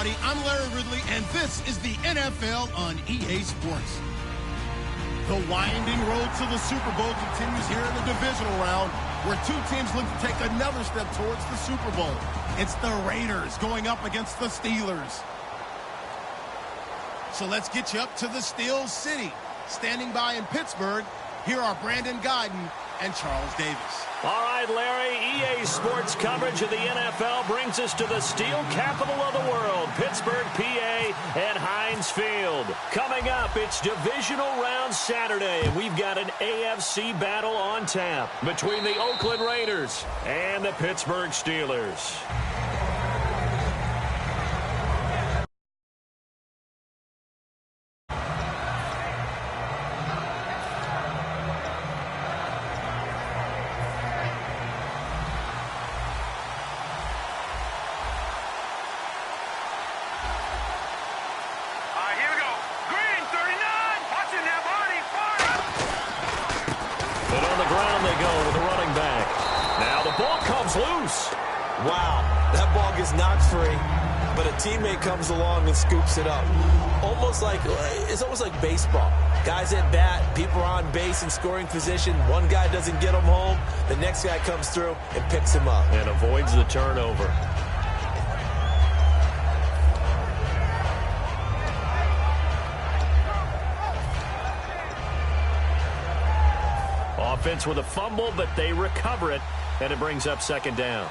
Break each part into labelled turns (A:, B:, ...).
A: everybody. I'm Larry Ridley, and this is the NFL on EA Sports. The winding road to the Super Bowl continues here in the divisional round, where two teams look to take another step towards the Super Bowl. It's the Raiders going up against the Steelers. So let's get you up to the Steel City. Standing by in Pittsburgh, here are Brandon Gaudin and Charles Davis.
B: All right, Larry, EA Sports coverage of the NFL brings us to the steel capital of the world, Pittsburgh, PA, and Heinz Field. Coming up, it's divisional round Saturday, and we've got an AFC battle on tap between the Oakland Raiders and the Pittsburgh Steelers.
C: Wow, that ball gets knocked free, but a teammate comes along and scoops it up. It's almost like baseball. Guys at bat, people are on base in scoring position. One guy doesn't get him home. The next guy comes through and picks him up.
B: And avoids the turnover. Offense with a fumble, but they recover it, and it brings up second down.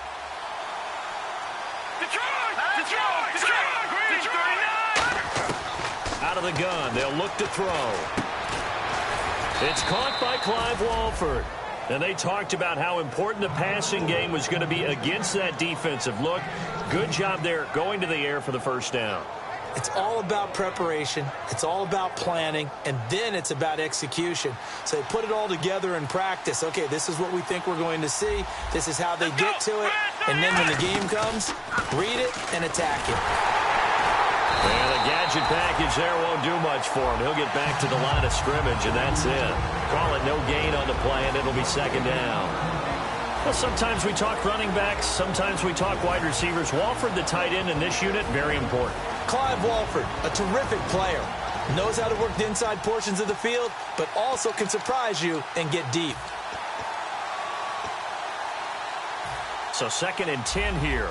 B: Out of the gun, they'll look to throw. It's caught by Clive Walford. And they talked about how important the passing game was going to be against that defensive look. Good job there going to the air for the first down.
C: It's all about preparation. It's all about planning. And then it's about execution. So they put it all together in practice. Okay, this is what we think we're going to see. This is how they get to it. And then when the game comes, read it and attack it.
B: And the gadget package there won't do much for him. He'll get back to the line of scrimmage, and that's it. Call it no gain on the play, and it'll be second down. Well, sometimes we talk running backs. Sometimes we talk wide receivers. Walford, the tight end in this unit, very important.
C: Clive Walford, a terrific player. Knows how to work the inside portions of the field, but also can surprise you and get deep.
B: So 2nd and 10 here.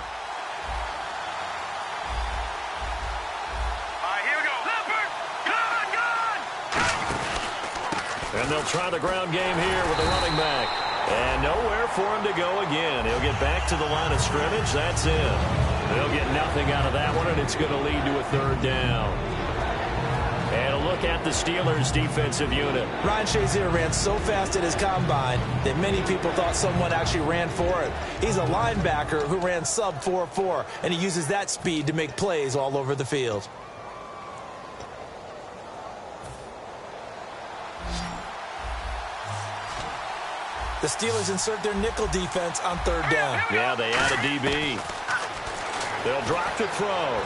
B: And they'll try the ground game here with the running back. And nowhere for him to go again. He'll get back to the line of scrimmage. That's it. They'll get nothing out of that one, and it's going to lead to a third down. And a look at the Steelers' defensive unit.
C: Ryan Shazier ran so fast at his combine that many people thought someone actually ran for him. He's a linebacker who ran sub 4.4, and he uses that speed to make plays all over the field. The Steelers insert their nickel defense on third down.
B: Yeah, they add a DB. They'll drop to throw.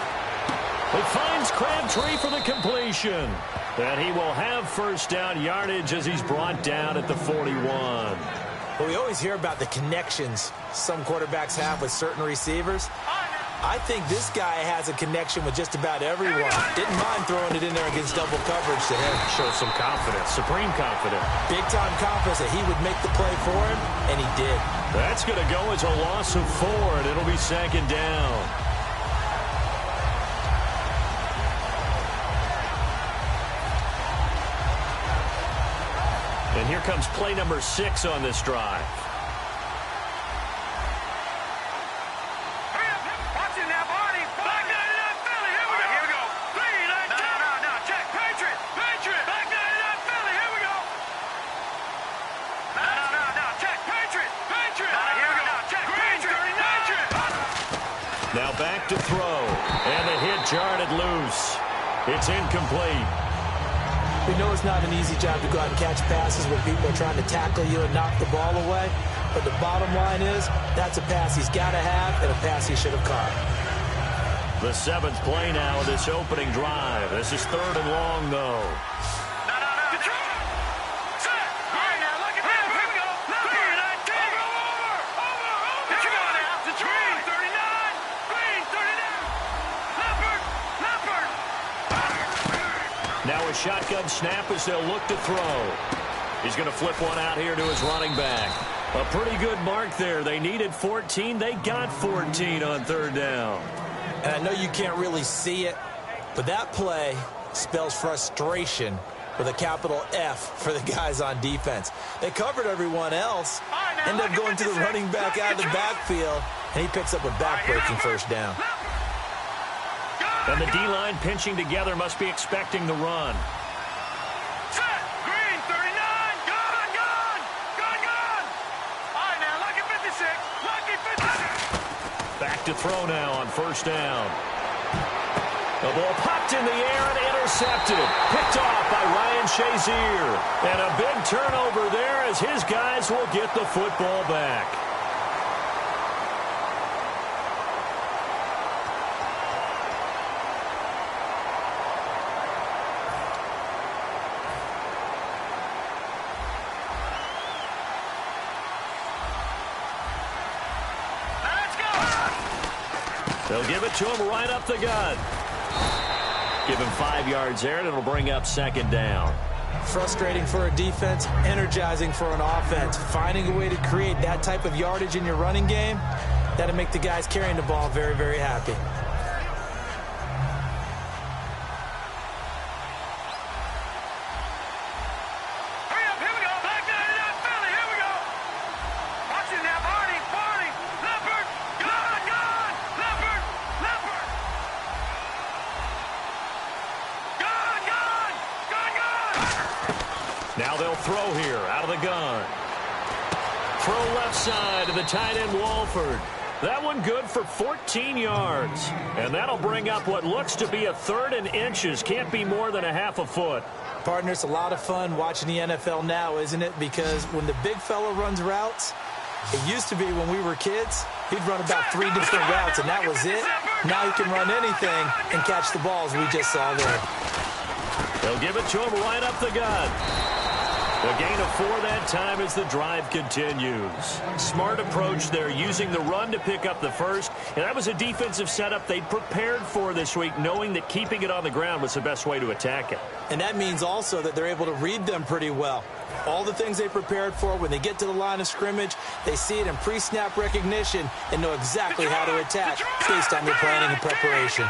B: He finds Crabtree for the completion. And he will have first down yardage as he's brought down at the 41.
C: Well, we always hear about the connections some quarterbacks have with certain receivers. I think this guy has a connection with just about everyone. Didn't mind throwing it in there against double coverage to him.
B: Shows some confidence, supreme confidence.
C: Big-time confidence that he would make the play for him, and he did.
B: That's going to go as a loss of 4, and it'll be second down. And here comes play number 6 on this drive. Now back to throw, and the hit jarred loose. It's incomplete.
C: We know it's not an easy job to go out and catch passes when people are trying to tackle you and knock the ball away, but the bottom line is that's a pass he's got to have and a pass he should have caught.
B: The 7th play now of this opening drive. This is 3rd and long, though. Now a shotgun snap as they'll look to throw. He's going to flip one out here to his running back. A pretty good mark there. They needed 14. They got 14 on third down.
C: And I know you can't really see it, but that play spells frustration with a capital F for the guys on defense. They covered everyone else, ended up going to the running back out of the backfield, and he picks up a back-breaking first down.
B: And the D-line pinching together must be expecting the run. Back to throw now on first down. The ball popped in the air and intercepted. Picked off by Ryan Shazier. And a big turnover there as his guys will get the football back. They'll give it to him right up the gut. Give him 5 yards there, and it'll bring up second down.
C: Frustrating for a defense, energizing for an offense. Finding a way to create that type of yardage in your running game, that'll make the guys carrying the ball very, very happy.
B: Now they'll throw here out of the gun. Throw left side to the tight end Walford. That one good for 14 yards. And that'll bring up what looks to be a third and inches. Can't be more than a half a foot.
C: Partner, it's a lot of fun watching the NFL now, isn't it? Because when the big fella runs routes, it used to be when we were kids, he'd run about 3 different routes, and that was it. Now he can run anything and catch the balls we just saw there.
B: They'll give it to him right up the gut. A gain of 4 that time as the drive continues. Smart approach there, using the run to pick up the first. And that was a defensive setup they prepared for this week, knowing that keeping it on the ground was the best way to attack it.
C: And that means also that they're able to read them pretty well. All the things they prepared for, when they get to the line of scrimmage, they see it in pre-snap recognition and know exactly how to attack based on their planning and preparation.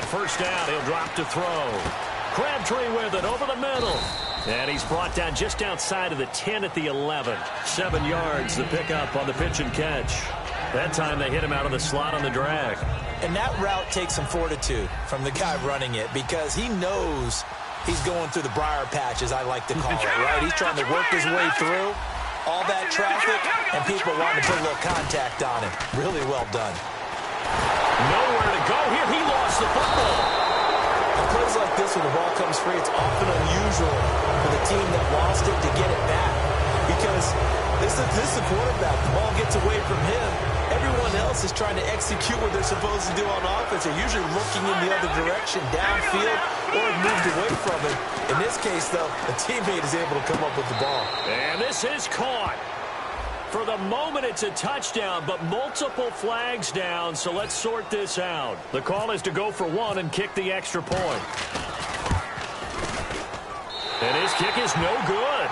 B: First down, he'll drop to throw. Crabtree with it over the middle. And he's brought down just outside of the 10 at the 11. 7 yards, the pickup on the pitch and catch. That time they hit him out of the slot on the drag.
C: And that route takes some fortitude from the guy running it because he knows he's going through the briar patch, as I like to call it, right? He's trying to work his way through all that traffic and people wanting to put a little contact on him. Really well done.
B: Nowhere to go here. He lost the football.
C: On plays like this, when the ball comes free, it's often unusual for the team that lost it to get it back. Because this is the quarterback. The ball gets away from him. Everyone else is trying to execute what they're supposed to do on offense. They're usually looking in the other direction, downfield, or moved away from it. In this case, though, the teammate is able to come up with the ball.
B: And this is caught. For the moment, it's a touchdown, but multiple flags down, so let's sort this out. The call is to go for 1 and kick the extra point. And his kick is no good.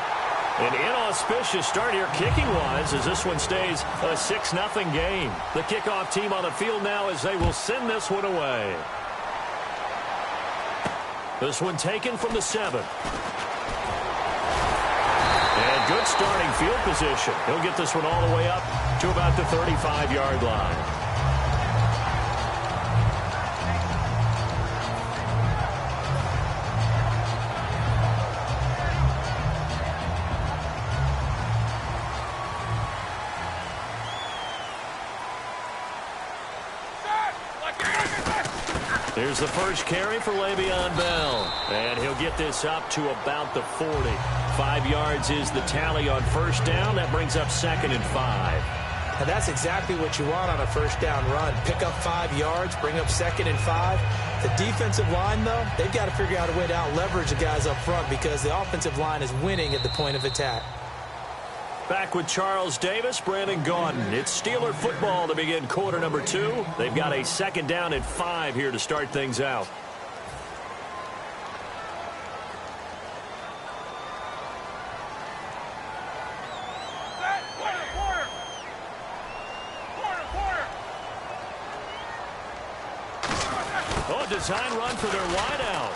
B: An inauspicious start here kicking-wise as this one stays a 6-0 game. The kickoff team on the field now as they will send this one away. This one taken from the 7. And good starting field position. He'll get this one all the way up to about the 35-yard line. Here's the first carry for Le'Veon Bell. And he'll get this up to about the 40. 5 yards is the tally on first down. That brings up 2nd and 5.
C: And that's exactly what you want on a first down run. Pick up 5 yards, bring up 2nd and 5. The defensive line, though, they've got to figure out a way to out-leverage the guys up front because the offensive line is winning at the point of attack.
B: Back with Charles Davis, Brandon Gaudin. It's Steeler football to begin quarter number 2. They've got a second down at 5 here to start things out. Oh, design run for their wideout.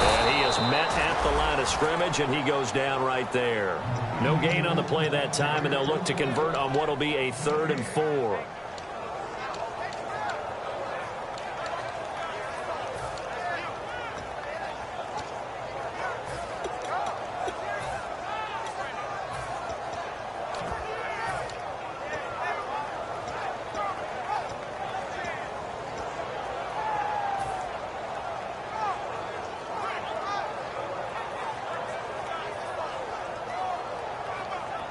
B: And he is met at the line of scrimmage, and he goes down right there. No gain on the play that time, and they'll look to convert on what will be a 3rd and 4.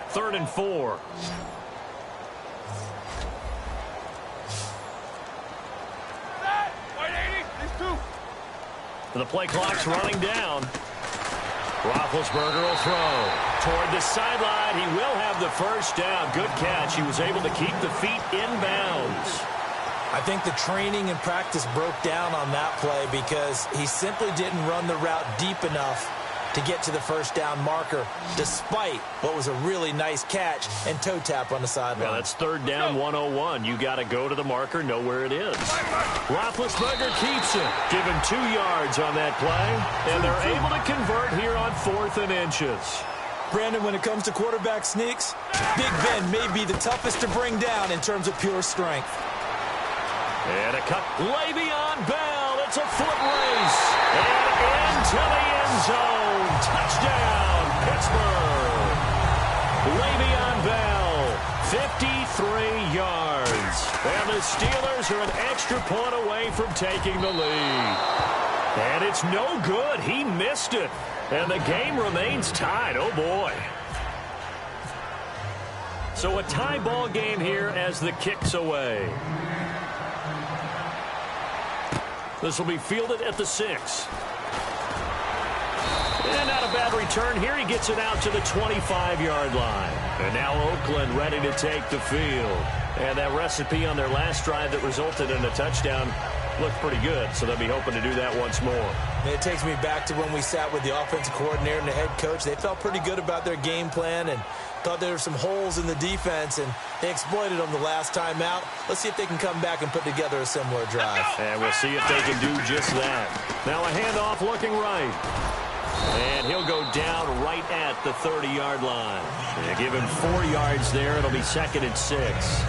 B: Third and 4. The play clock's running down. Roethlisberger will throw toward the sideline. He will have the first down. Good catch. He was able to keep the feet in bounds.
C: I think the training and practice broke down on that play because he simply didn't run the route deep enough to get to the first down marker, despite what was a really nice catch and toe tap on the sideline.
B: Yeah, that's 3rd down 101. You got to go to the marker, know where it is. Roethlisberger keeps it. Give him 2 yards on that play, and they're able to convert here on 4th and inches.
C: Brandon, when it comes to quarterback sneaks, Big Ben may be the toughest to bring down in terms of pure strength.
B: And a cut. Le'Veon Bell. It's a foot race. And into the end zone. Touchdown, Pittsburgh. Le'Veon Bell, 53 yards. And the Steelers are an extra point away from taking the lead. And it's no good. He missed it. And the game remains tied. Oh, boy. So a tie ball game here as the kick's away. This will be fielded at the 6. And not a bad return here. He gets it out to the 25-yard line. And now Oakland ready to take the field. And that recipe on their last drive that resulted in a touchdown looked pretty good, so they'll be hoping to do that once more.
C: And it takes me back to when we sat with the offensive coordinator and the head coach. They felt pretty good about their game plan and thought there were some holes in the defense, and they exploited them the last time out. Let's see if they can come back and put together a similar drive.
B: And we'll see if they can do just that. Now a handoff looking right. And he'll go down right at the 30-yard line. And give him 4 yards there. It'll be 2nd and 6.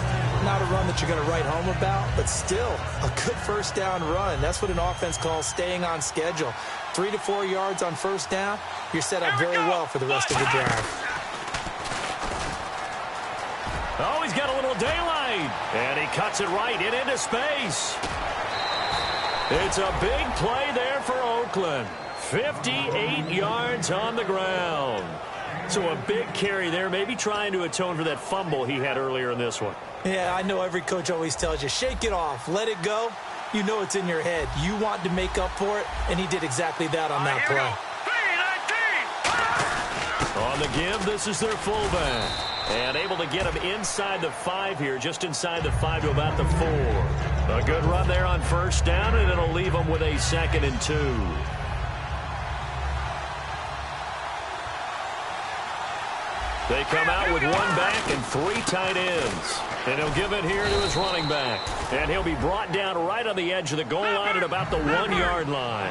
C: Not a run that you're going to write home about, but still a good first down run. That's what an offense calls staying on schedule. 3 to 4 yards on first down. You're set up very well for the rest of the drive.
B: Oh, he's got a little daylight. And he cuts it right into space. It's a big play there for Oakland. 58 yards on the ground. So a big carry there, maybe trying to atone for that fumble he had earlier in this one.
C: Yeah, I know every coach always tells you, shake it off, let it go. You know it's in your head. You want to make up for it, and he did exactly that on that play.
B: On the give, this is their fullback. And able to get him inside the 5 here, just inside the 5 to about the 4. A good run there on first down, and it'll leave him with a 2nd and 2. They come out with 1 back and 3 tight ends. And he'll give it here to his running back. And he'll be brought down right on the edge of the goal line at about the 1-yard line.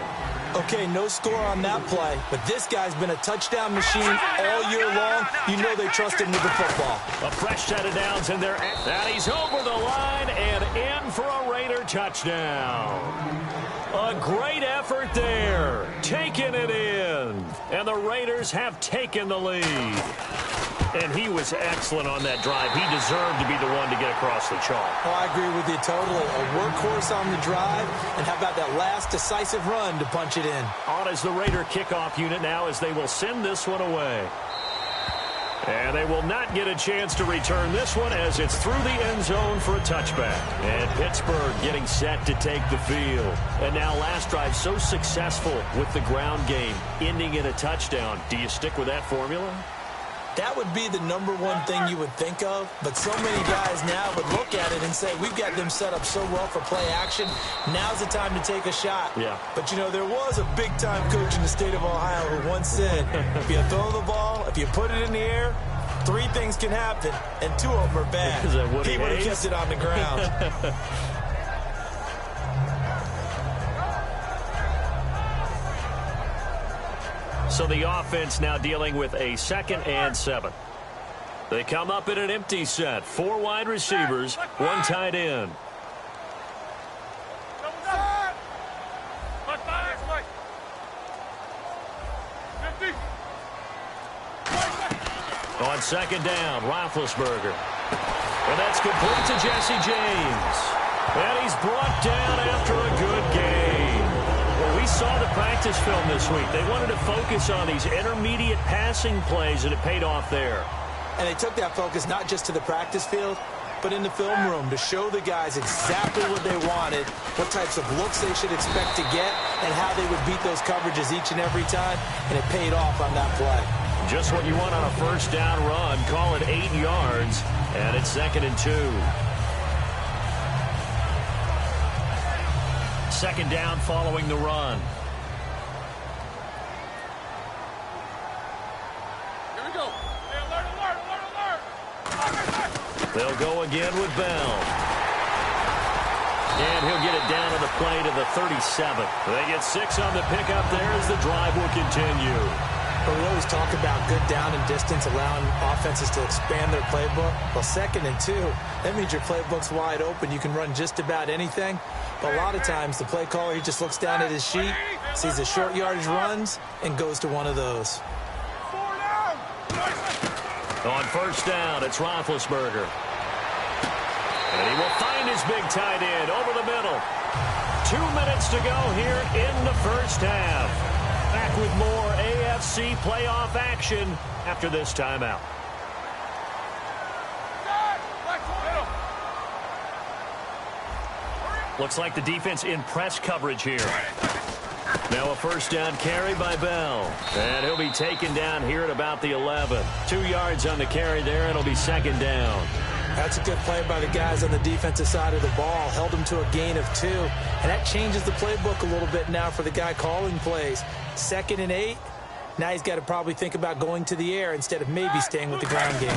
C: Okay, no score on that play, but this guy's been a touchdown machine all year long. You know they trust him with the football.
B: A fresh set of downs in there. And he's over the line and in for a Raider touchdown. A great effort there. Taking it in. And the Raiders have taken the lead. And he was excellent on that drive. He deserved to be the one to get across the chalk.
C: Oh, I agree with you totally. A workhorse on the drive. And how about that last decisive run to punch it in?
B: On as the Raider kickoff unit now as they will send this one away. And they will not get a chance to return this one as it's through the end zone for a touchback. And Pittsburgh getting set to take the field. And now last drive so successful with the ground game, ending in a touchdown. Do you stick with that formula?
C: That would be the number one thing you would think of, but so many guys now would look at it and say, we've got them set up so well for play action. Now's the time to take a shot.
B: Yeah.
C: But, you know, there was a big-time coach in the state of Ohio who once said, if you throw the ball, if you put it in the air, 3 things can happen, and 2 of them are bad. He would have kept it on the ground.
B: So the offense now dealing with a 2nd and 7. They come up in an empty set. 4 wide receivers, 1 tight end. On 2nd down, Roethlisberger. And that's complete to Jesse James. And he's brought down after a good game. Well, we saw the practice film this week. They wanted to focus on these intermediate passing plays, and it paid off there.
C: And they took that focus not just to the practice field, but in the film room to show the guys exactly what they wanted, what types of looks they should expect to get, and how they would beat those coverages each and every time, and it paid off on that play.
B: Just what you want on a 1st down run. Call it 8 yards, and it's 2nd and 2. 2nd down following the run.
D: Here we go. Hey, alert.
B: They'll go again with Bell. And he'll get it down on the play to the 37. They get 6 on the pickup there as the drive will continue.
C: But we always talk about good down and distance, allowing offenses to expand their playbook. Well, 2nd and 2, that means your playbook's wide open. You can run just about anything. But a lot of times, the play caller, he just looks down at his sheet, sees the short yardage runs, and goes to one of those.
B: On 1st down, it's Roethlisberger. And he will find his big tight end over the middle. 2 minutes to go here in the 1st half. Back with more AFC playoff action after this timeout. Looks like the defense in press coverage here. Now a 1st down carry by Bell. And he'll be taken down here at about the 11. 2 yards on the carry there, and it'll be 2nd down.
C: That's a good play by the guys on the defensive side of the ball. Held them to a gain of 2. And that changes the playbook a little bit now for the guy calling plays. 2nd and 8. Now he's got to probably think about going to the air instead of maybe staying with the ground game.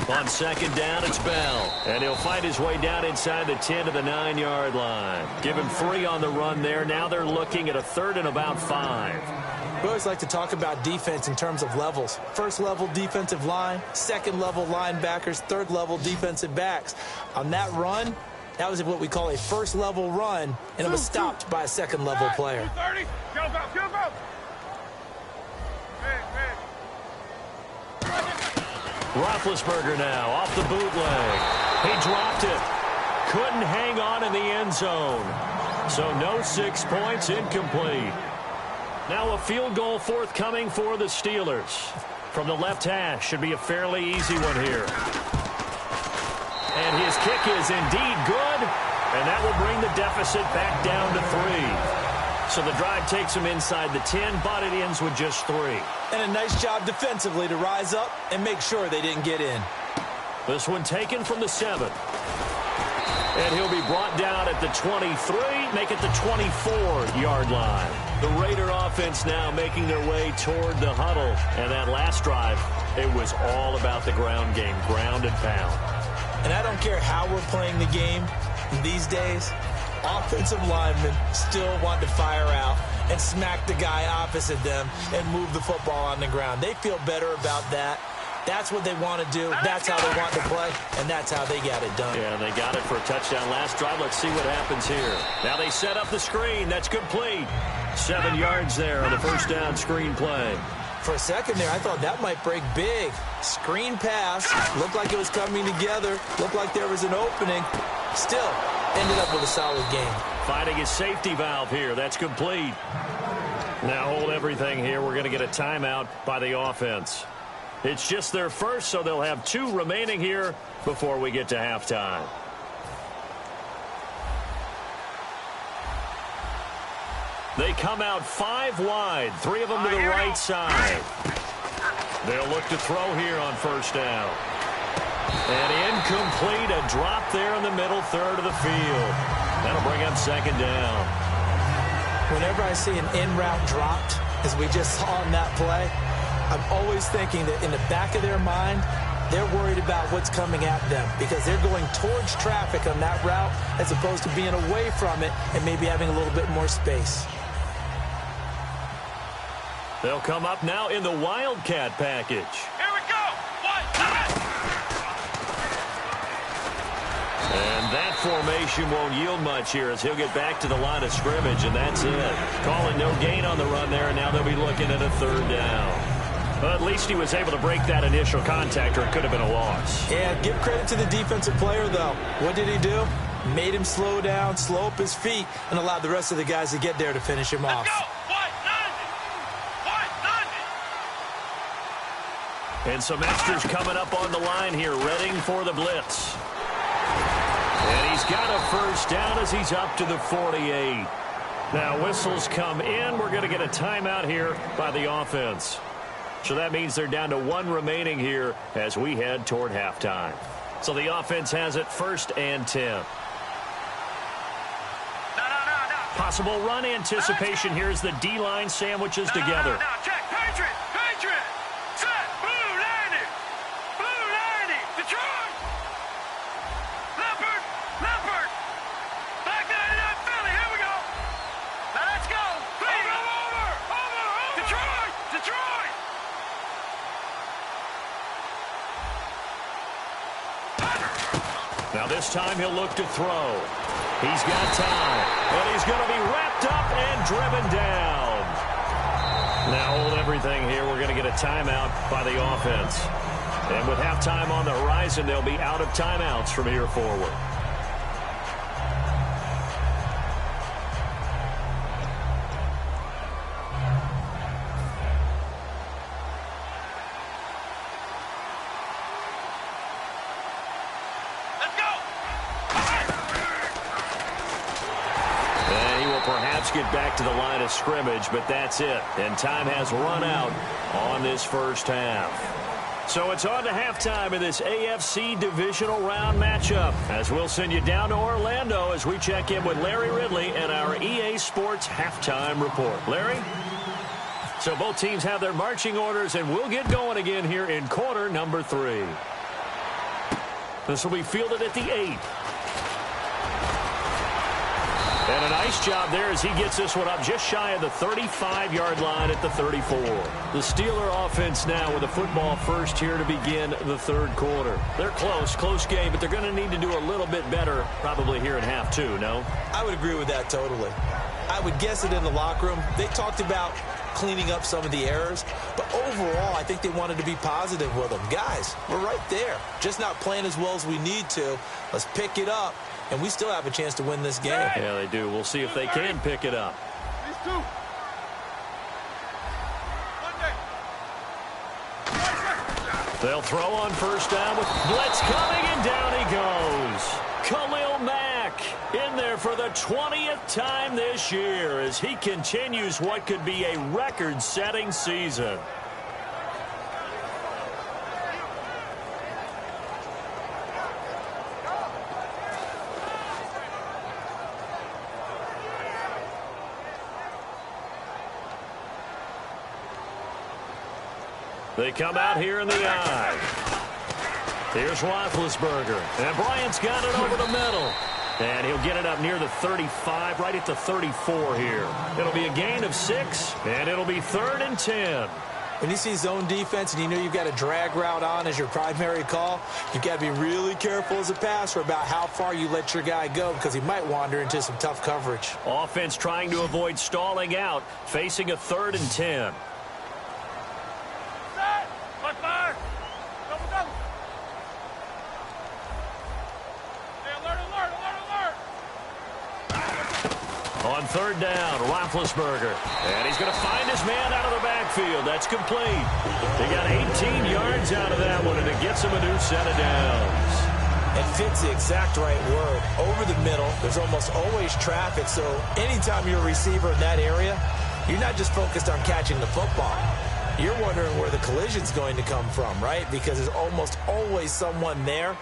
B: On 2nd down, it's Bell. And he'll fight his way down inside the 10 to the 9-yard line. Give him 3 on the run there. Now they're looking at a 3rd and about 5.
C: We always like to talk about defense in terms of levels. 1st level defensive line, 2nd level linebackers, 3rd level defensive backs. On that run, that was what we call a 1st level run, and it was stopped by a 2nd level player.
B: Roethlisberger now off the bootleg. He dropped it. Couldn't hang on in the end zone. So no 6 points, incomplete. Now a field goal forthcoming for the Steelers. From the left hash, should be a fairly easy one here. And his kick is indeed good. And that will bring the deficit back down to 3. So the drive takes him inside the 10, but it ends with just 3.
C: And a nice job defensively to rise up and make sure they didn't get in.
B: This one taken from the 7. And he'll be brought down at the 23, make it the 24-yard line. The Raider offense now making their way toward the huddle. And that last drive, it was all about the ground game, ground and pound.
C: And I don't care how we're playing the game these days, offensive linemen still want to fire out and smack the guy opposite them and move the football on the ground. They feel better about that. That's what they want to do. That's how they want to play, and that's how they got it done.
B: Yeah, they got it for a touchdown last drive. Let's see what happens here. Now they set up the screen. That's complete. 7 yards there on the 1st down screen play.
C: For a second there, I thought that might break big. Screen pass. Looked like it was coming together. Looked like there was an opening. Still ended up with a solid game.
B: Finding his safety valve here. That's complete. Now hold everything here. We're going to get a timeout by the offense. It's just their first, so they'll have 2 remaining here before we get to halftime. They come out 5 wide, 3 of them to the right side. They'll look to throw here on first down. And incomplete, a drop there in the middle third of the field. That'll bring up second down.
C: Whenever I see an in-route dropped, as we just saw in that play, I'm always thinking that in the back of their mind, they're worried about what's coming at them because they're going towards traffic on that route as opposed to being away from it and maybe having a little bit more space.
B: They'll come up now in the Wildcat package.
D: Here we go.
B: And that formation won't yield much here as he'll get back to the line of scrimmage, and that's it. Calling no gain on the run there, and now they'll be looking at a third down. But at least he was able to break that initial contact, or it could have been a loss.
C: Yeah, give credit to the defensive player, though. What did he do? Made him slow down, slow up his feet, and allowed the rest of the guys to get there to finish him off.
D: Let's go.
B: And some extras coming up on the line here, readying for the blitz. And he's got a first down as he's up to the 48. Now whistles come in. We're going to get a timeout here by the offense. So that means they're down to one remaining here as we head toward halftime. So the offense has it 1st and 10. Possible run anticipation here as the D-line sandwiches together.
D: Check. Patriot. Set. Blue 90. Blue 90. Detroit. Leopard. Black 99 Philly. Here we go. Now let's go. Please. Over. Detroit.
B: Now this time he'll look to throw. He's got time. And he's going to be wrapped up and driven down. Now hold everything here. We're going to get a timeout by the offense. And with halftime on the horizon, they'll be out of timeouts from here forward. Get back to the line of scrimmage, but that's it. And time has run out on this first half. So it's on to halftime in this AFC divisional round matchup as we'll send you down to Orlando as we check in with Larry Ridley and our EA Sports halftime report. Larry? So both teams have their marching orders, and we'll get going again here in quarter number 3. This will be fielded at the 8. And a nice job there as he gets this one up just shy of the 35-yard line at the 34. The Steeler offense now with a football first here to begin the third quarter. They're close game, but they're going to need to do a little bit better probably here in half 2, no?
C: I would agree with that totally. I would guess it in the locker room. They talked about cleaning up some of the errors, but overall, I think they wanted to be positive with them. Guys, we're right there. Just not playing as well as we need to. Let's pick it up. And we still have a chance to win this game.
B: Yeah, they do. We'll see if they can pick it up.
D: These two.
B: They'll throw on first down with blitz coming, and down he goes. Khalil Mack in there for the 20th time this year as he continues what could be a record-setting season. They come out here in the eye. Here's Roethlisberger. And Bryant's got it over the middle. And he'll get it up near the 35, right at the 34 here. It'll be a gain of 6, and it'll be 3rd and 10.
C: When you see zone defense and you know you've got a drag route on as your primary call, you've got to be really careful as a passer about how far you let your guy go because he might wander into some tough coverage.
B: Offense trying to avoid stalling out, facing a 3rd and 10. On 3rd down, Roethlisberger. And he's going to find his man out of the backfield. That's complete. They got 18 yards out of that one, and it gets him a new set of downs.
C: It fits the exact right word. Over the middle, there's almost always traffic, so anytime you're a receiver in that area, you're not just focused on catching the football. You're wondering where the collision's going to come from, right? Because there's almost always someone there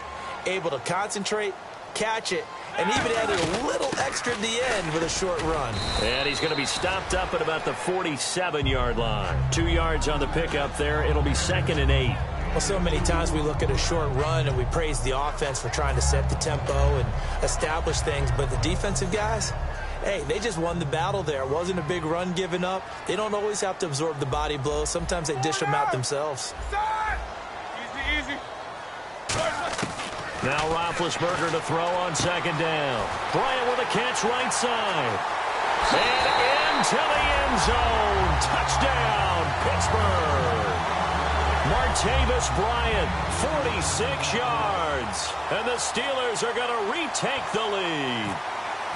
C: able to concentrate, catch it, and even added a little extra at the end with a short run.
B: And he's going to be stopped up at about the 47-yard line. 2 yards on the pickup there. It'll be 2nd and 8.
C: Well, so many times we look at a short run and we praise the offense for trying to set the tempo and establish things, but the defensive guys, hey, they just won the battle there. It wasn't a big run given up. They don't always have to absorb the body blows. Sometimes they dish them out themselves.
D: Easy.
B: Now Roethlisberger to throw on 2nd down. Bryant with a catch right side. And into the end zone. Touchdown, Pittsburgh. Martavis Bryant, 46 yards. And the Steelers are going to retake the lead.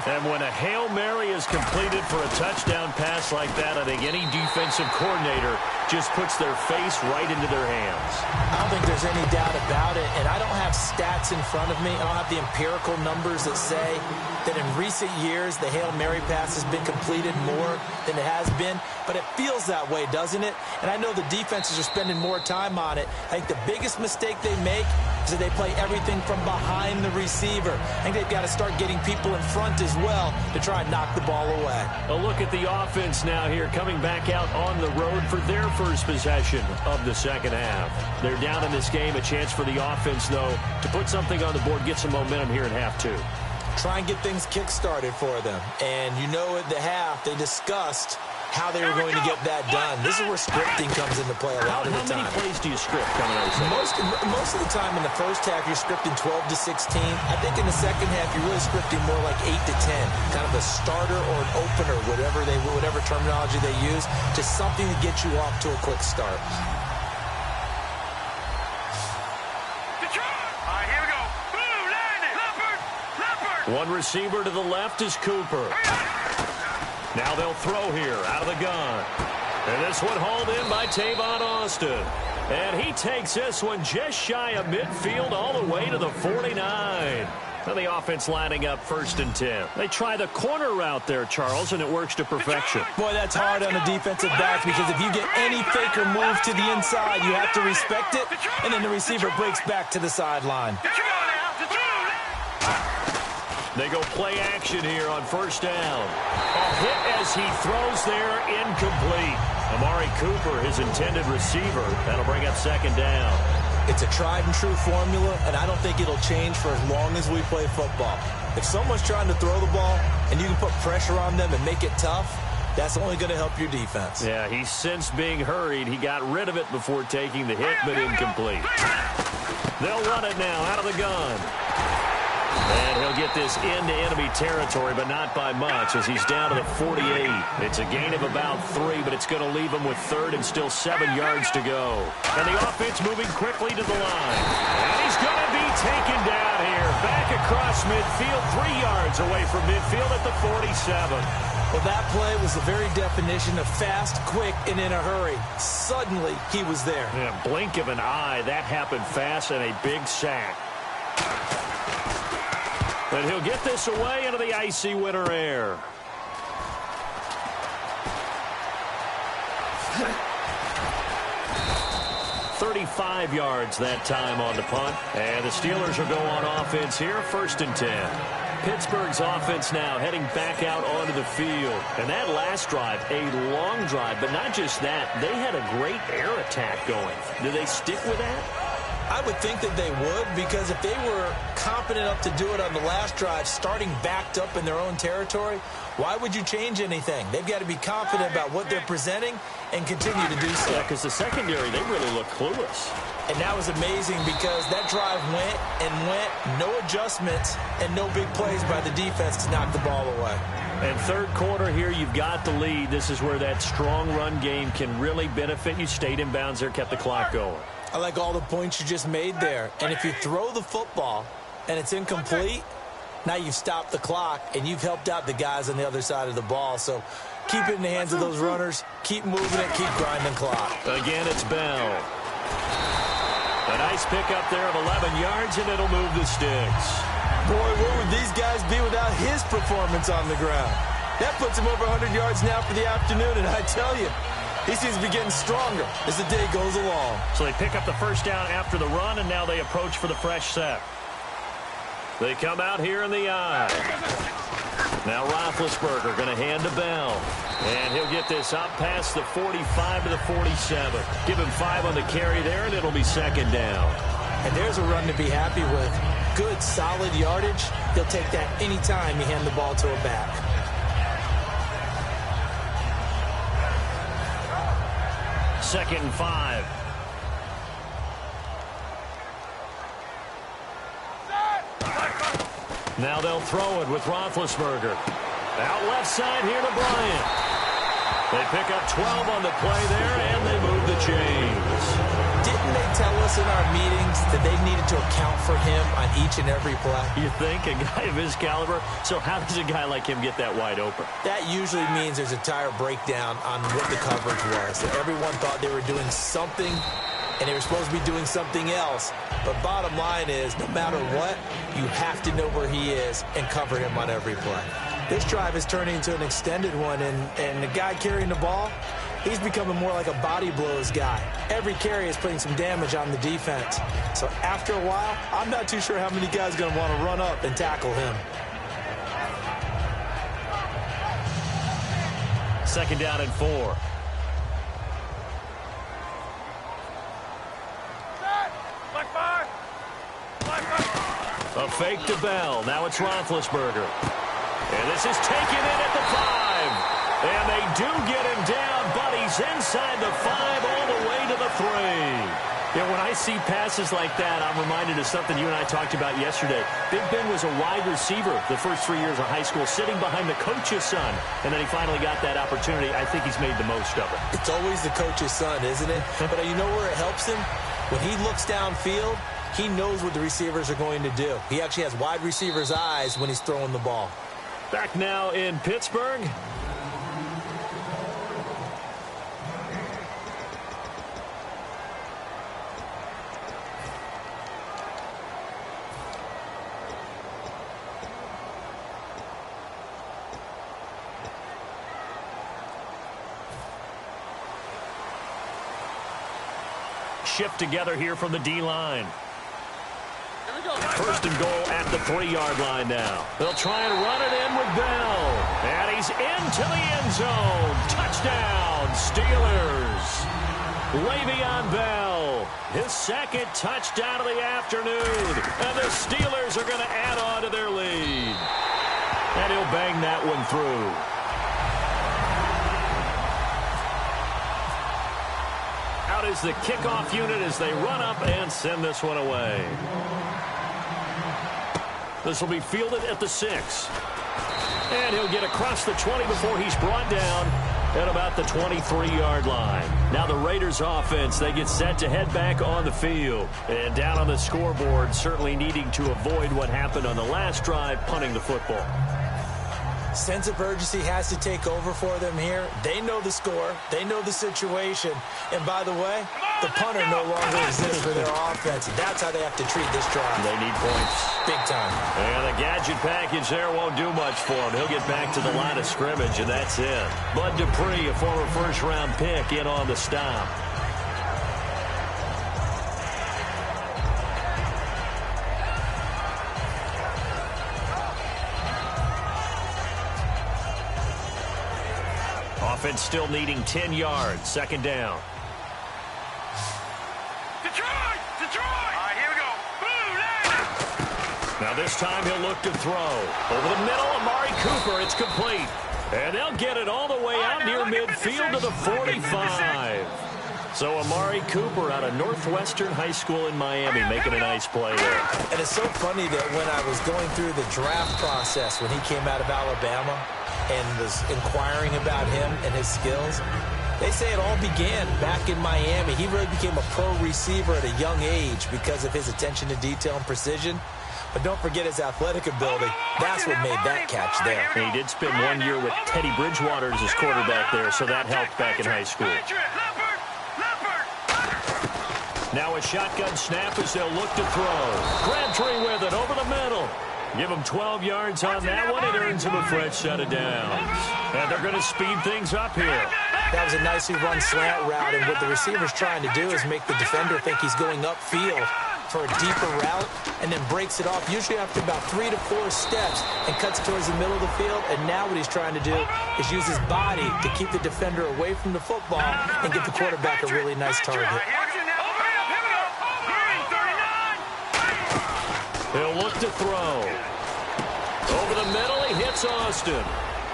B: And when a Hail Mary is completed for a touchdown pass like that, I think any defensive coordinator just puts their face right into their hands.
C: I don't think there's any doubt about it, and I don't have stats in front of me. I don't have the empirical numbers that say that in recent years the Hail Mary pass has been completed more than it has been, but it feels that way, doesn't it? And I know the defenses are spending more time on it. I think the biggest mistake they make is that they play everything from behind the receiver. I think they've got to start getting people in front as well to try and knock the ball away.
B: A look at the offense now here, coming back out on the road for their first possession of the second half. They're down in this game. A chance for the offense, though, to put something on the board, get some momentum here in half 2.
C: Try and get things kick-started for them. And you know at the half they discussed how they were going to get that done. This is where scripting comes into play a lot of the time.
B: How many plays do you script coming out of the second?
C: Most of the time in the first half, you're scripting 12 to 16. I think in the second half, you're really scripting more like 8 to 10. Kind of a starter or an opener, whatever terminology they use. Just something to get you off to a quick start.
D: All right, here we go. Blue, landing. Leopard.
B: One receiver to the left is Cooper. Now they'll throw here out of the gun. And this one hauled in by Tavon Austin. And he takes this one just shy of midfield all the way to the 49. Now the offense lining up 1st and 10. They try the corner route there, Charles, and it works to perfection.
C: Boy, that's hard on the defensive backs because if you get any fake or move to the inside, you have to respect it, and then the receiver breaks back to the sideline.
B: They go play action here on 1st down. A hit as he throws there, incomplete. Amari Cooper, his intended receiver. That'll bring up 2nd down.
C: It's a tried-and-true formula, and I don't think it'll change for as long as we play football. If someone's trying to throw the ball and you can put pressure on them and make it tough, that's only going to help your defense.
B: Yeah, he's since being hurried. He got rid of it before taking the hit, but incomplete. They'll run it now out of the gun. And he'll get this into enemy territory, but not by much as he's down to the 48. It's a gain of about 3, but it's going to leave him with 3rd and still 7 yards to go. And the offense moving quickly to the line. And he's going to be taken down here. Back across midfield, 3 yards away from midfield at the 47.
C: Well, that play was the very definition of fast, quick, and in a hurry. Suddenly, he was there.
B: Yeah, blink of an eye. That happened fast and a big sack. And he'll get this away into the icy winter air. "35 yards that time on the punt. And the Steelers will go on offense here, 1st and 10. Pittsburgh's offense now heading back out onto the field. And that last drive, a long drive, but not just that. They had a great air attack going. Do they stick with that?
C: I would think that they would, because if they were competent enough to do it on the last drive, starting backed up in their own territory, why would you change anything? They've got to be confident about what they're presenting and continue to do so.
B: Yeah, because the secondary, they really look clueless.
C: And that was amazing because that drive went and went, no adjustments, and no big plays by the defense to knock the ball away.
B: And 3rd quarter here, you've got the lead. This is where that strong run game can really benefit you. Stayed in bounds there, kept the clock going.
C: I like all the points you just made there. And if you throw the football and it's incomplete, now you've stopped the clock and you've helped out the guys on the other side of the ball. So keep it in the hands of those runners. Keep moving it. Keep grinding clock.
B: Again, it's Bell. A nice pickup there of 11 yards, and it'll move the sticks.
C: Boy, where would these guys be without his performance on the ground? That puts him over 100 yards now for the afternoon, and I tell you, He seems to be getting stronger as the day goes along.
B: So they pick up the first down after the run, and now they approach for the fresh set. They come out here in the eye. Now Roethlisberger going to hand to Bell. And he'll get this up past the 45 to the 47. Give him 5 on the carry there, and it'll be second down.
C: And there's a run to be happy with. Good, solid yardage. He'll take that anytime you hand the ball to a back.
B: Second and 5. Now they'll throw it with Roethlisberger. Out left side here to Bryant. They pick up 12 on the play there, and they move the chains.
C: Didn't they tell us in our meetings that they needed to account for him on each and every play?
B: You think? A guy of his caliber? So how does a guy like him get that wide open?
C: That usually means there's a entire breakdown on what the coverage was. That everyone thought they were doing something, and they were supposed to be doing something else. But bottom line is, no matter what, you have to know where he is and cover him on every play. This drive is turning into an extended one, and the guy carrying the ball, he's becoming more like a body blows guy. Every carry is putting some damage on the defense. So after a while, I'm not too sure how many guys are going to want to run up and tackle him.
B: Second down and 4. A fake to Bell. Now it's Roethlisberger. And this is taken in at the 5. And they do get him down, but he's inside the 5 all the way to the 3. Yeah, when I see passes like that, I'm reminded of something you and I talked about yesterday. Big Ben was a wide receiver the first 3 years of high school, sitting behind the coach's son. And then he finally got that opportunity. I think he's made the most of it.
C: It's always the coach's son, isn't it? But you know where it helps him? When he looks downfield, he knows what the receivers are going to do. He actually has wide receivers' eyes when he's throwing the ball.
B: Back now in Pittsburgh. Shift together here from the D-line. First and goal at the 3-yard line now. They'll try and run it in with Bell. And he's into the end zone. Touchdown, Steelers. Le'Veon Bell, his second touchdown of the afternoon. And the Steelers are going to add on to their lead. And he'll bang that one through. Out is the kickoff unit as they run up and send this one away. This will be fielded at the 6. And he'll get across the 20 before he's brought down at about the 23-yard line. Now the Raiders offense, they get set to head back on the field. And down on the scoreboard, certainly needing to avoid what happened on the last drive, punting the football.
C: Sense of urgency has to take over for them here. They know the score. They know the situation. And by the way, the punter no longer exists for their offense. That's how they have to treat this drive.
B: They need points.
C: Big time.
B: And the gadget package there won't do much for him. He'll get back to the line of scrimmage, and that's it. Bud Dupree, a former first-round pick, in on the stop. Offense still needing 10 yards. Second down.
D: Detroit! Detroit! All right, here we go. Blue,
B: Now this time he'll look to throw. Over the middle, Amari Cooper. It's complete. And they'll get it all the way out near midfield to the 45. So Amari Cooper out of Northwestern High School in Miami making a nice play there.
C: And it's so funny that when I was going through the draft process when he came out of Alabama and was inquiring about him and his skills, they say it all began back in Miami. He really became a pro receiver at a young age because of his attention to detail and precision. But don't forget his athletic ability. That's what made that catch there.
B: And he did spend 1 year with Teddy Bridgewater as his quarterback there, so that helped back in high school. Now a shotgun snap as they'll look to throw. Crabtree with it over the middle. Give him 12 yards on that one. It earns him a fresh set of downs. And they're going to speed things up here.
C: That was a nicely run slant route, and what the receiver's trying to do is make the defender think he's going upfield for a deeper route and then breaks it off, usually after about 3 to 4 steps, and cuts towards the middle of the field. And now what he's trying to do is use his body to keep the defender away from the football and give the quarterback a really nice target.
B: He'll look to throw. Over the middle, he hits Austin.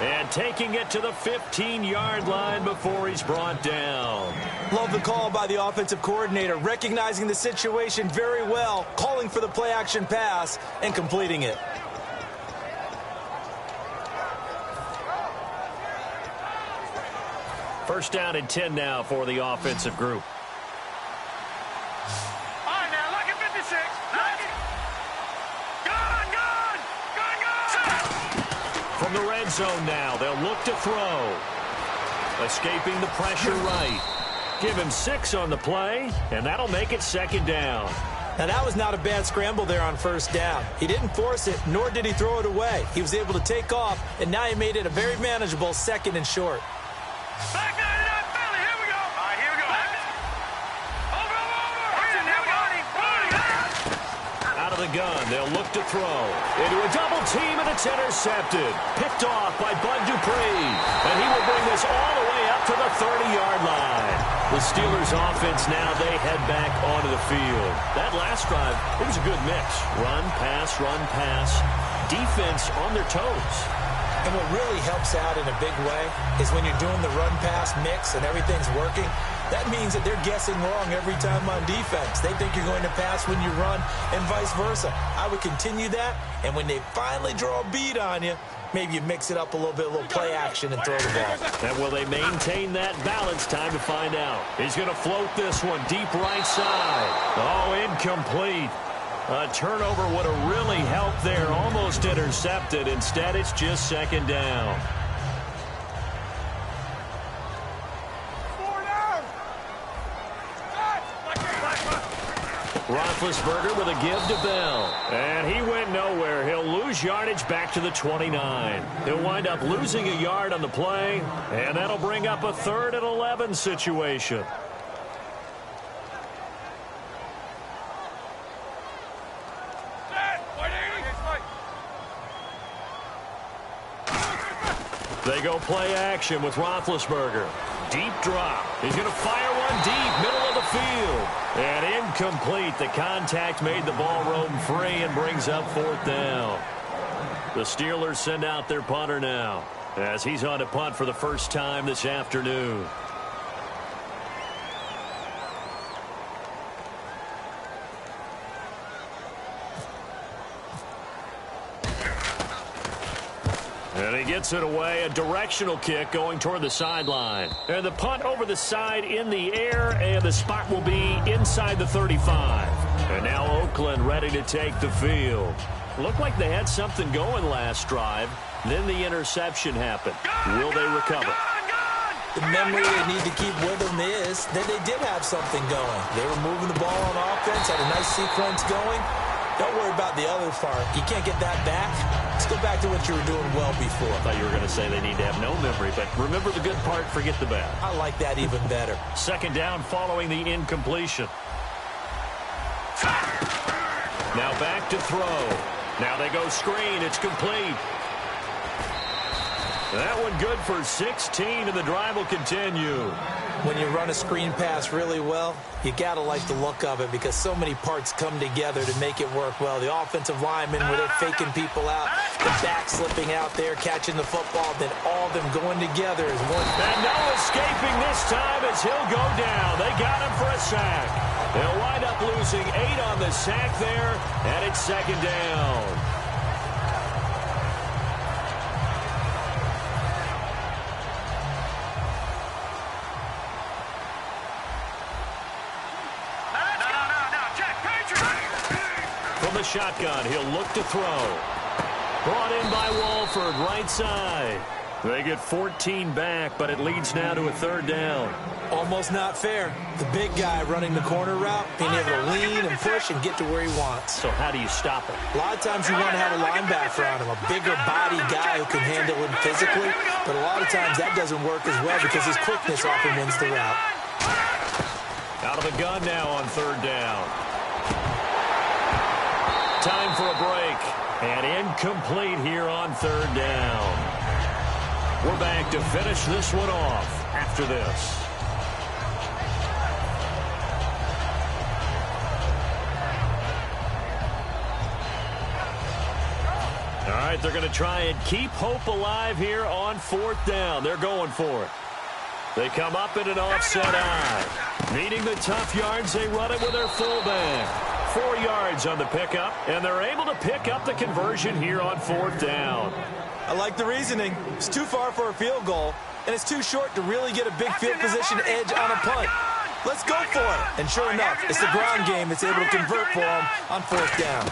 B: And taking it to the 15-yard line before he's brought down.
C: Love the call by the offensive coordinator, recognizing the situation very well, calling for the play-action pass, and completing it.
B: First down and 10 now for the offensive group.
D: All right, now, look at 56.
B: From the red zone now, they'll look to throw. Escaping the pressure right. Give him 6 on the play, and that'll make it second down.
C: Now, that was not a bad scramble there on first down. He didn't force it, nor did he throw it away. He was able to take off, and now he made it a very manageable 2nd and short.
D: Back 99 Philly, here we go. All right, here we go. Over.
B: Out of the gun, they'll look to throw. Into a double team, and it's intercepted. Picked off by Bud Dupree. And he will bring this all the way up to the 30-yard line. The Steelers offense now, they head back onto the field. That last drive, it was a good mix. Run, pass. Defense on their toes.
C: And what really helps out in a big way is when you're doing the run-pass mix and everything's working, that means that they're guessing wrong every time on defense. They think you're going to pass when you run and vice versa. I would continue that, and when they finally draw a bead on you, maybe you mix it up a little bit, a little play action, and throw the ball.
B: And will they maintain that balance? Time to find out. He's going to float this one deep right side. Oh, incomplete. A turnover would have really helped there. Almost intercepted. Instead, it's just second down. Roethlisberger with a give to Bell. And he went nowhere. He'll lose yardage back to the 29. He'll wind up losing a yard on the play, and that'll bring up a 3rd and 11 situation. They go play action with Roethlisberger. Deep drop. He's going to fire one deep, middle of the field. And incomplete. The contact made the ball roam free and brings up 4th down. The Steelers send out their punter now, as he's on to punt for the first time this afternoon. And he gets it away, a directional kick going toward the sideline. And the punt over the side in the air, and the spot will be inside the 35. And now Oakland ready to take the field. Looked like they had something going last drive. Then the interception happened. Will they recover?
C: The memory they need to keep with them is that they did have something going. They were moving the ball on offense, had a nice sequence going. Don't worry about the other part. You can't get that back. Let's go back to what you were doing well before.
B: I thought you were going to say they need to have no memory, but remember the good part, forget the bad.
C: I like that even better.
B: Second down following the incompletion. Now back to throw. Now they go screen. It's complete. That one good for 16, and the drive will continue.
C: When you run a screen pass really well, you got to like the look of it because so many parts come together to make it work well. The offensive linemen, where they're faking people out, the back slipping out there, catching the football, then all of them going together as one.
B: And no escaping this time as he'll go down. They got him for a sack. They'll wind up losing 8 on the sack there, and it's second down. From the shotgun, he'll look to throw. Brought in by Walford, right side. They get 14 back, but it leads now to a third down.
C: Almost not fair. The big guy running the corner route, being able to lean and push and get to where he wants.
B: So how do you stop it?
C: A lot of times you want to have a linebacker on him, a bigger body guy who can handle him physically, but a lot of times that doesn't work as well because his quickness often wins the route.
B: Out of the gun now on third down. Time for a break. And incomplete here on third down. We're back to finish this one off after this. All right, they're going to try and keep hope alive here on fourth down. They're going for it. They come up in an offset eye. Needing the tough yards, they run it with their fullback. 4 yards on the pickup, and they're able to pick up the conversion here on fourth down.
C: I like the reasoning. It's too far for a field goal, and it's too short to really get a big field position edge on a punt. Let's go for it. And sure enough, it's the ground game that's able to convert for them on fourth down.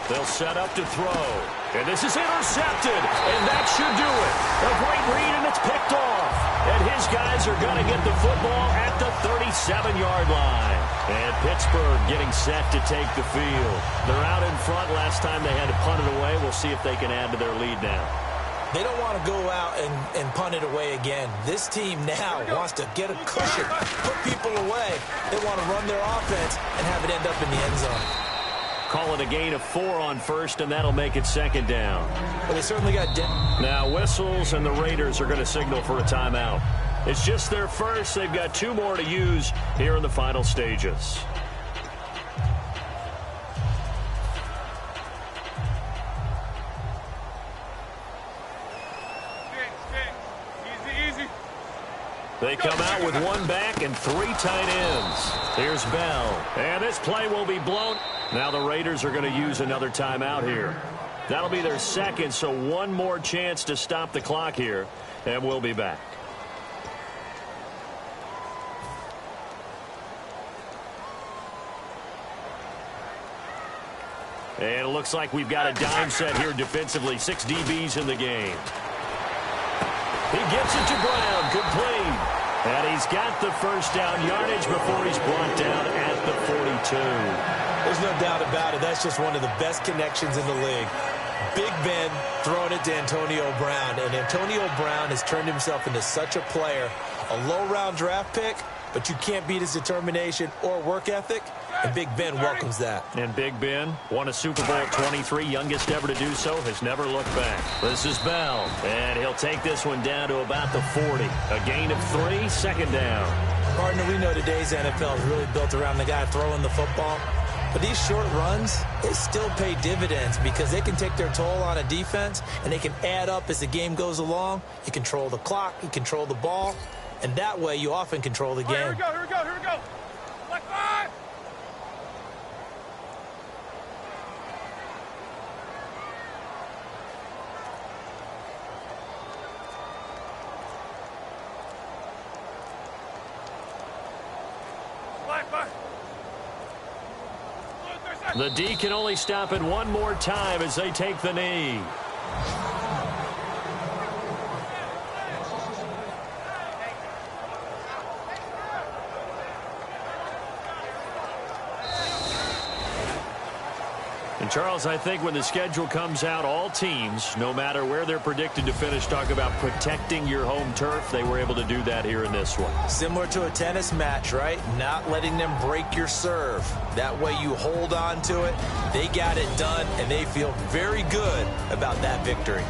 B: They'll set up to throw. And this is intercepted. And that should do it. A great read, and it's picked off. And his guys are going to get the football at the 37-yard line. And Pittsburgh getting set to take the field. They're out in front. Last time they had to punt it away. We'll see if they can add to their lead now.
C: They don't want to go out and punt it away again. This team now wants to get a cushion, put people away. They want to run their offense and have it end up in the end zone.
B: Call it a gain of 4 on first, and that'll make it second down.
C: Well, they certainly got
B: now whistles, and the Raiders are going to signal for a timeout. It's just their first. They've got 2 more to use here in the final stages.
D: Easy.
B: They come out with 1 back and 3 tight ends. Here's Bell. And this play will be blown. Now the Raiders are going to use another timeout here. That'll be their second, so 1 more chance to stop the clock here. And we'll be back. And it looks like we've got a dime set here defensively. 6 DBs in the game. He gets it to Brown. Complete. And he's got the first down yardage before he's brought down at the 42.
C: There's no doubt about it. That's just one of the best connections in the league. Big Ben throwing it to Antonio Brown. And Antonio Brown has turned himself into such a player. A low-round draft pick, but you can't beat his determination or work ethic. And Big Ben welcomes that.
B: And Big Ben won a Super Bowl at 23, youngest ever to do so, has never looked back. This is Bell, and he'll take this one down to about the 40. A gain of 3, second down.
C: Partner, we know today's NFL is really built around the guy throwing the football. But these short runs, they still pay dividends because they can take their toll on a defense, and they can add up as the game goes along. You control the clock, you control the ball, and that way you often control the game.
D: Here we go. Left 5.
B: The D can only stop it 1 more time as they take the knee. And Charles, I think when the schedule comes out, all teams, no matter where they're predicted to finish, talk about protecting your home turf. They were able to do that here in this one.
C: Similar to a tennis match, right? Not letting them break your serve. That way you hold on to it. They got it done, and they feel very good about that victory.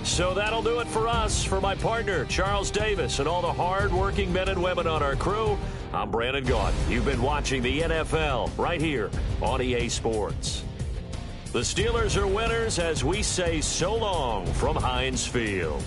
B: So that'll do it for us. For my partner, Charles Davis, and all the hard-working men and women on our crew, I'm Brandon Gaudin. You've been watching the NFL right here on EA Sports. The Steelers are winners as we say so long from Heinz Field.